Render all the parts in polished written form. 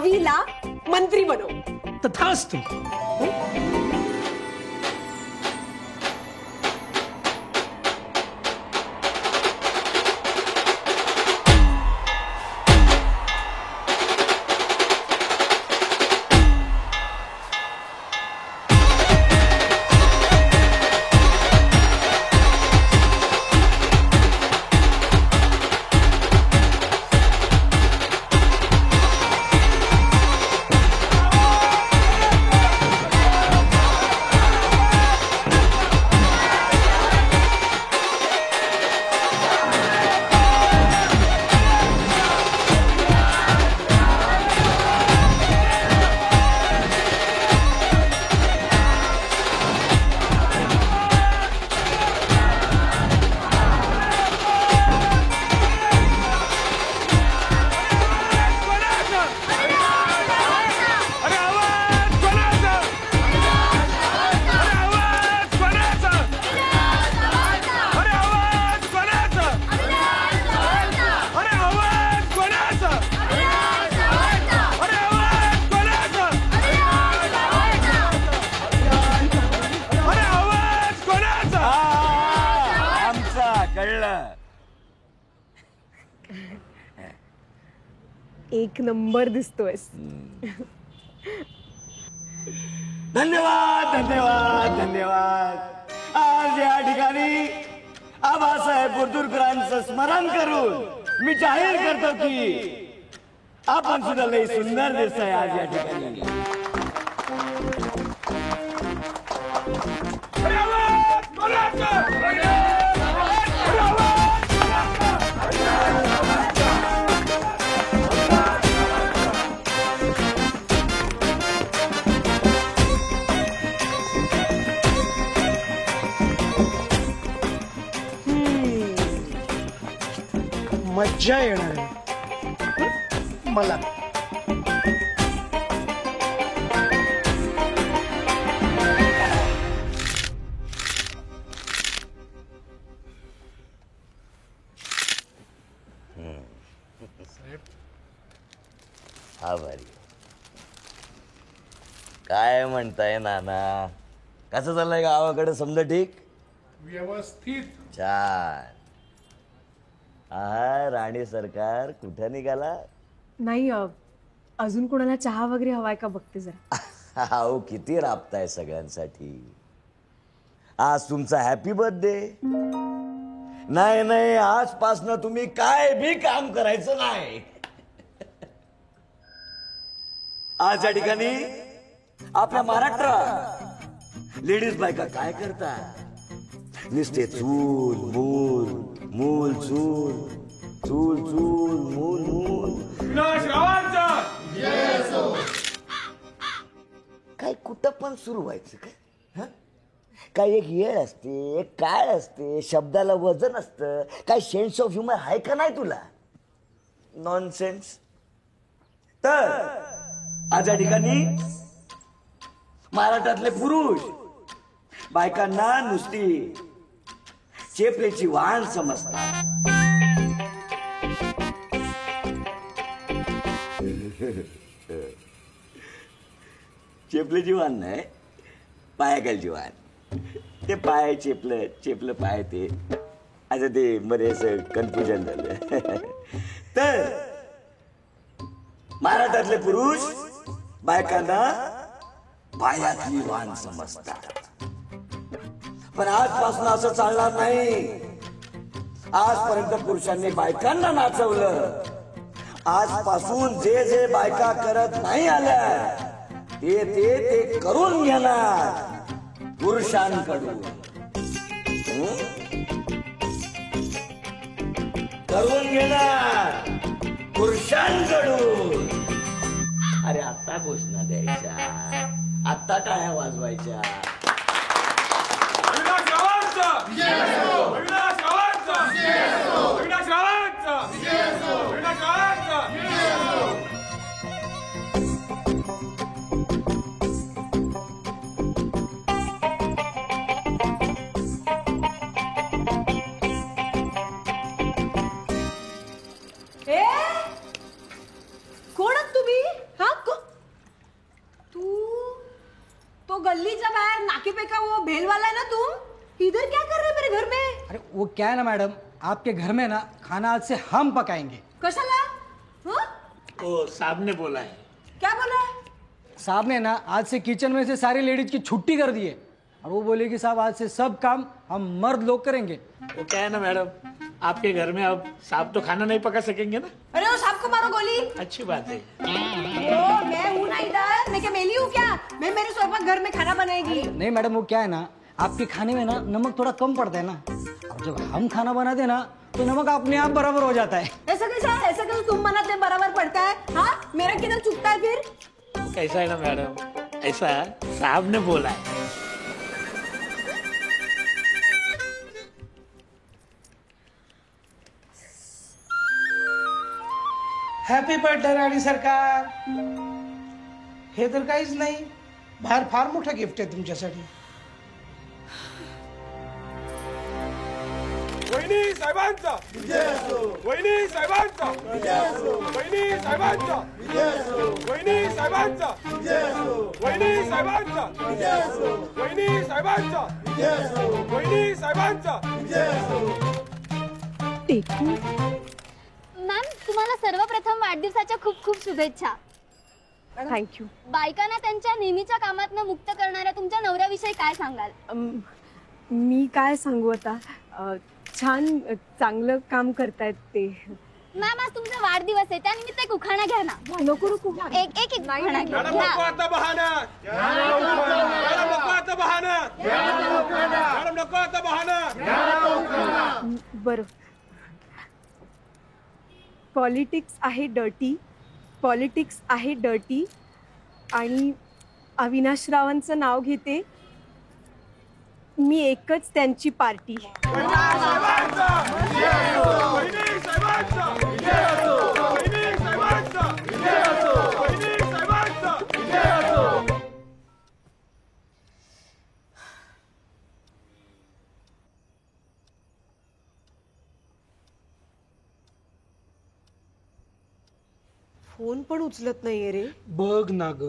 रवीला मंत्री बनव. तथास्तु. एक नंबर दिसतोयस. धन्यवाद धन्यवाद धन्यवाद. आज या ठिकाणी आबासाहेब कुर्तुरकरांचं स्मरण करून मी जाहीर करतो की आपण सुद्धा लई सुंदर दिसताय आज या ठिकाणी. मज्जा येणार मला. आभारी. काय म्हणताय नाना, कसं चाललंय गावाकडे? समजा ठीक, व्यवस्थित. छान. हा राणी सरकार कुठं निघाला? नाही अजून कोणाला चहा वगैरे हवाय का बघते जरा. अहो किती राबताय सगळ्यांसाठी. आज तुमचा हॅपी बर्थडे. नाही नाही, आजपासनं तुम्ही काय बी काम करायचं नाही. आज या ठिकाणी आपल्या महाराष्ट्रात लेडीज बायका काय करतात? नुसते चूल मूल मूल चूल चूल चूल मूल मूल. काय कुठं पण सुरू व्हायचं काय? काय एक येळ असते, एक काळ असते, शब्दाला वजन असतं. काय सेन्स ऑफ ह्युमर आहे का नाही तुला? नॉनसेन्स. तर आज या ठिकाणी महाराष्ट्रातले पुरुष बायकांना नुसती चेपलेची वाहन समजतात. चेपलेची वाहन नाही, पायाखालची वाहन. ते पाय चेपलं, चेपलं पाय ते असं ते बरेच कन्फ्युजन झालं. तर महाराष्ट्रातले पुरुष बायकांना पायातली वाहन समजतात. पण आजपासून असं चालणार नाही. आजपर्यंत पुरुषांनी बायकांना नाचवलं. आजपासून जे जे बायका करत नाही आल्या ते ते ते करून घेणार पुरुषांकडून. करून घेणार पुरुषांकडून. अरे आत्ता घोषणा द्यायच्या, आत्ता टाळ्या वाजवायच्या. कोण आहात तुम्ही? हा गल्लीच्या बाहेर नाके पे का वो भेल वाला है ना तुम, इधर क्या कर रहे हो मेरे घर में? अरे वो क्या है ना मैडम, आपके घर में ना खाना आज से हम पकाएंगे। कशाला? हाँ? ओ साहब ने बोला है। क्या बोला है? साहब ने ना आज से किचन में से सारी लेडीज की छुट्टी कर दी है और वो बोले कि साहब आज से सब काम हम मर्द लोग करेंगे। वो क्या है ना मैडम, आपके घर में अब साहब तो खाना नहीं पका सकेंगे ना। अरे वो सांप को मारो गोली। अच्छी बात है। ओ, मैं हूँ ना इधर, मैं क्या मेली हूँ क्या? मैं मेरे स्वयं घर में खाना बनाएगी। नहीं मैडम, वो क्या है ना, आपके खाने में ना नमक थोड़ा कम पड़ता है ना, और जब हम खाना बनाते ना तो नमक अपने आप बराबर हो जाता है। ऐसा कैसा? ऐसा कैसा तुम बनाते बराबर पड़ता है? हाँ, मेरा किधर चुकता है फिर? कैसा है ना मैडम, ऐसा साहब ने बोला है। हॅपी बर्थडे राणी सरकार. हे तर काहीच नाही, बाहेर फार मोठं गिफ्ट आहे तुमच्यासाठी. वहिनी साहेबांचा वहिनी साहेबांचा वहिनी साहेबांचा वहिनी साहेबांचा वहिनी साहेबांचा वहिनी साहेबांचा वहिनी साहेबांचा. मॅम, तुम्हाला सर्वप्रथम वाढदिवसाच्या खूप खूप शुभेच्छा. थँक्यू. बायकांना त्यांच्या नेहमीच्या कामातनं मुक्त करणाऱ्या तुमच्या नवऱ्याविषयी काय सांगाल? मी काय सांगू आता, छान चांगलं काम करतायत ते. मॅम, आज तुमचा वाढदिवस आहे, त्यानिमित्त एक उखाणा घ्या ना. नको नको. एक एक उखाणा घ्या. मॅडम नको आता बहाना. मॅडम नको आता बहाना. मॅडम नको आता बहाना. बरं. पॉलिटिक्स आहे डर्टी, पॉलिटिक्स आहे डर्टी, आणि अविनाश रावांचं नाव घेते मी, एकच त्यांची पार्टी. वहिनी साहेबांचा वहिनी साहेबांचा वहिनी साहेबांचा वहिनी साहेबांचा. फोन पण उचलत नाहीये रे, बघ ना ग,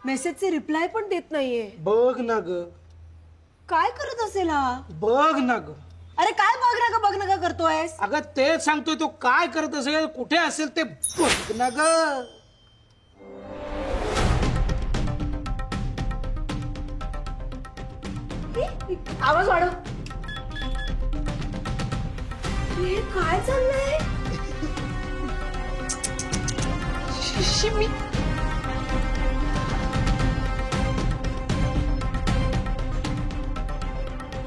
मेसेजचे रिप्लाय पण देत नाहीये. बघ ना ग, काय करत असेल हा? बघ ना ग. अरे काय बघ ना का करतोयस? अगं तेच सांगतोय, तो काय करत असेल, कुठे असेल ते बघ ना ग. आवाज वाढव. हे काय चाललंय? शिशिमी.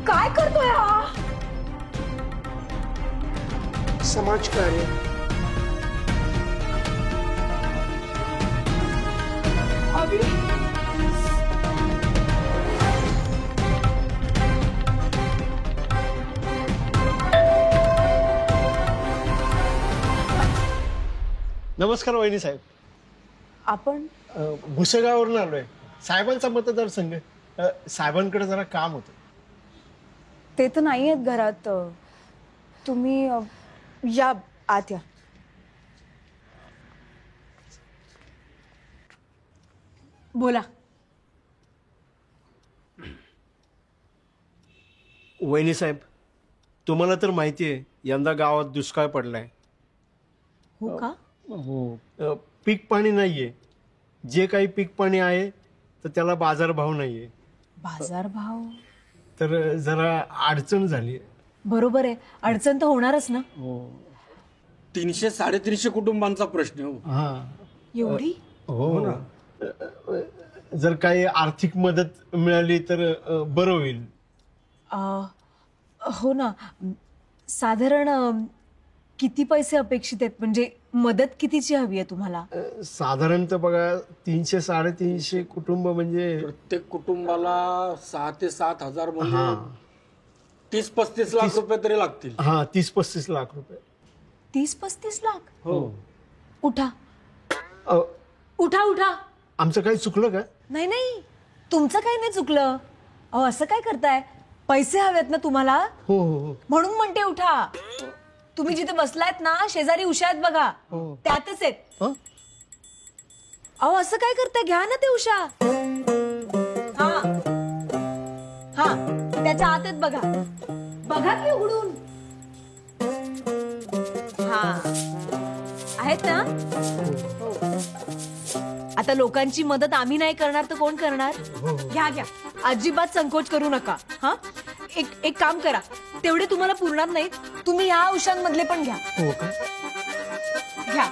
काय करतोय हा? समाजकार्य. अभि नमस्कार वहिनी साहेब. आपण भुसेगाववरून आलोय. साहेबांचा मतदारसंघ. साहेबांकडे जरा काम होतं. ते तर नाही आहेत घरात. तुम्ही या आत या. बोला. वहिनी साहेब, तुम्हाला तर माहिती आहे यंदा गावात दुष्काळ पडलाय. हो का? हो. पीक पाणी नाहीये. जे काही पीक पाणी आहे तर त्याला बाजारभाव नाहीये. बाजारभाव? तर जरा अडचण झाली. बरोबर आहे, अडचण तर होणारच ना. 300-350 कुटुंबांचा प्रश्न. हा. एवढी? हो ना. जर काही आर्थिक मदत मिळाली तर बरं होईल. हो ना. साधारण किती पैसे अपेक्षित आहेत? म्हणजे मदत कितीची हवी आहे तुम्हाला? साधारणतः बघा 300-350 कुटुंब म्हणजे प्रत्येक कुटुंबाला 6,000 ते 7,000 म्हणजे 30-35 लाख रुपये तरी लागतील. हा, 30-35 लाख रुपये. 30-35 लाख? हो. उठा उठा उठा. आमचं काही चुकलं का? नाही नाही, तुमचं काही नाही चुकलं. अहो, असं काय करताय? पैसे हवेत ना तुम्हाला? हो हो. म्हणून म्हणते उठा. तुम्ही जिथे बसलायत ना, शेजारी उषा आहेत बघा, त्यातच आहेत. अहो, असं काय करताय? घ्या ना ते उषा. हा. घराच्या आत आहेत बघा. बघा की उघडून. हा आहेत ना. हो. आता लोकांची मदत आम्ही नाही करणार तर कोण करणार. घ्या घ्या, अजिबात संकोच करू नका. हा, एक काम करा, तेवढे तुम्हाला पुरणार नाही, तुम्ही या औषधांमधले पण घ्या. हो का? घ्या.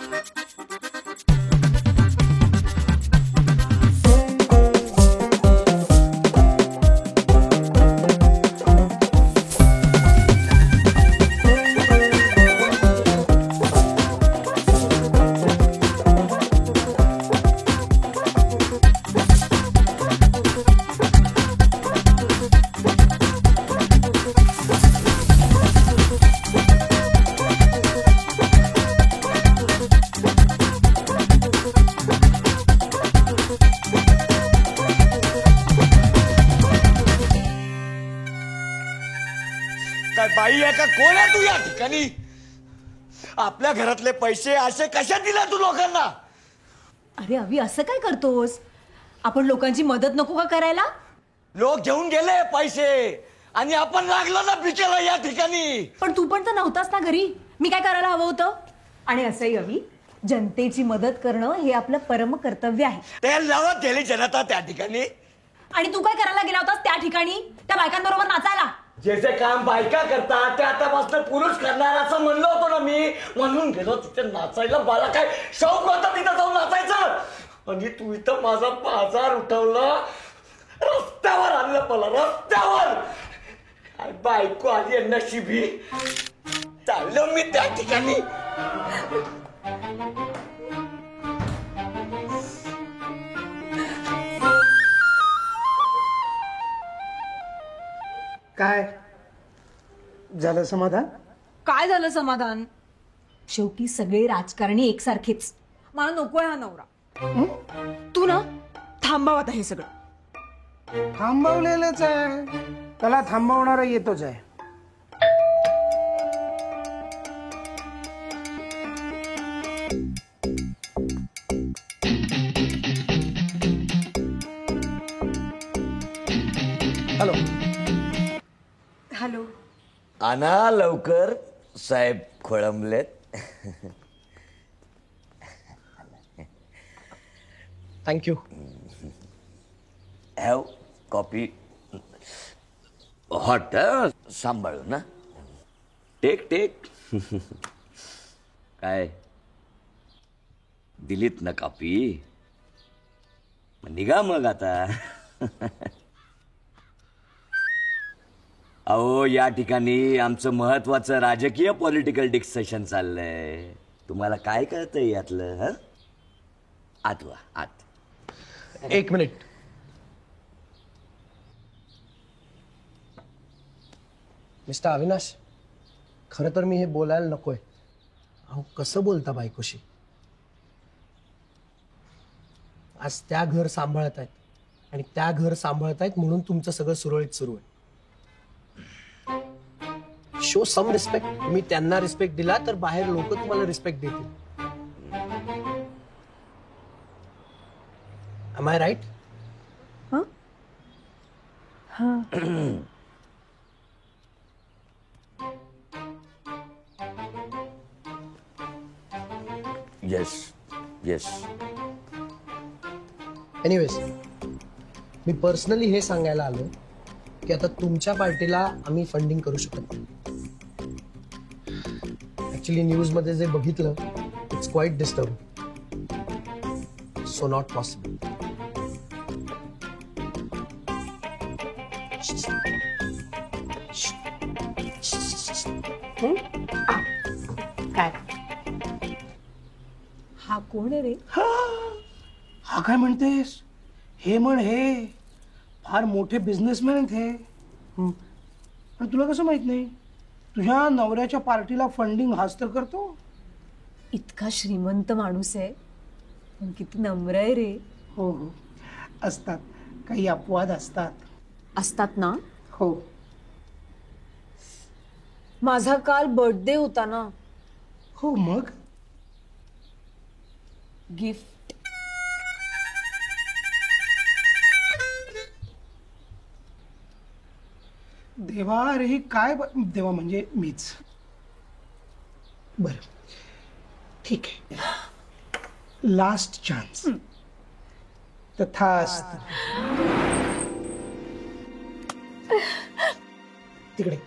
काय बाई आहे का कोण आहे तू या ठिकाणी? आपल्या घरातले पैसे असे कशा दिला तू लोकांना? अरे अभि, असं काय करतोस? आपण लोकांची मदत नको का करायला? लोक घेऊन गेले पैसे आणि आपण लागलो ना पिकेला या ठिकाणी. पण तू पण तर नव्हतास ना घरी. मी काय करायला हवं होतं? आणि असंही अभि, जनतेची मदत करणं हे आपलं परम कर्तव्य आहे. ते लावत गेली जनता त्या ठिकाणी. आणि तू काय करायला गेला होतास त्या ठिकाणी? त्या बायकांबरोबर नाचायला. जे जे काम बायका करतात ते आतापासून पुरुष करणार असं म्हणलं होतं ना मी. म्हणून गेलो तिथे नाचायला. मला काय शौक होता तिथं जाऊन नाचायचं. आणि तू इथं माझा बाजार उठवला. रस्त्यावर आणलं मला, रस्त्यावर. काय बायको आली आहे नशिबी. चाललो मी त्या ठिकाणी. काय झालं समाधान? काय झालं समाधान? शेवटी सगळे राजकारणी एकसारखेच. मला नकोय हा नवरा. तू ना थांबव आता हे सगळं. थांबवलेलंच आहे, त्याला थांबवणारा येतोच आहे. हॅलो. हॅलो. आणा लवकर, साहेब खोळंबलेत. थँक्यू. Have coffee. हॉट सांभाळू ना. Take take. काय दिलीत ना कॉफी? निघा मग आता. अहो या ठिकाणी आमचं महत्वाचं राजकीय पॉलिटिकल डिस्कशन चाललंय. तुम्हाला काय कळतंय यातलं? ह, आत वा आत. एक मिनिट. मिस्टर अविनाश, खरं तर मी हे बोलायला नकोय. अहो कसं बोलता बायकोशी? आज त्या घर सांभाळत आहेत आणि त्या घर सांभाळत आहेत म्हणून तुमचं सगळं सुरळीत सुरू आहे. Show some respect. तुम्ही त्यांना रिस्पेक्ट दिला तर बाहेर लोक तुम्हाला रिस्पेक्ट देतील. Am I right? Yes yes. Anyways, me personally हे सांगायला आलो की आता तुमच्या पार्टीला आम्ही फंडिंग करू शकत नाही. ऍक्च्युली न्यूज मध्ये जे बघितलं, it's quite disturbing. So not possible. काय? हा कोण आहे रे? हा काय म्हणतेस? हे म्हण, हे फार मोठे बिझनेसमॅन आहेत हे. पण तुला कसं माहित नाही? तुझ्या नवऱ्याच्या पार्टीला फंडिंग हाच तर करतो. इतका श्रीमंत माणूस आहे, पण किती नम्र आहे रे. हो हो, असतात काही अपवाद असतात. असतात ना. हो. माझा काल बर्थडे होता ना. हो मग गिफ्ट. देवा अरे ही काय देवा म्हणजे मीच. बर ठीक आहे, लास्ट चान्स. तथास्तु. तिकडे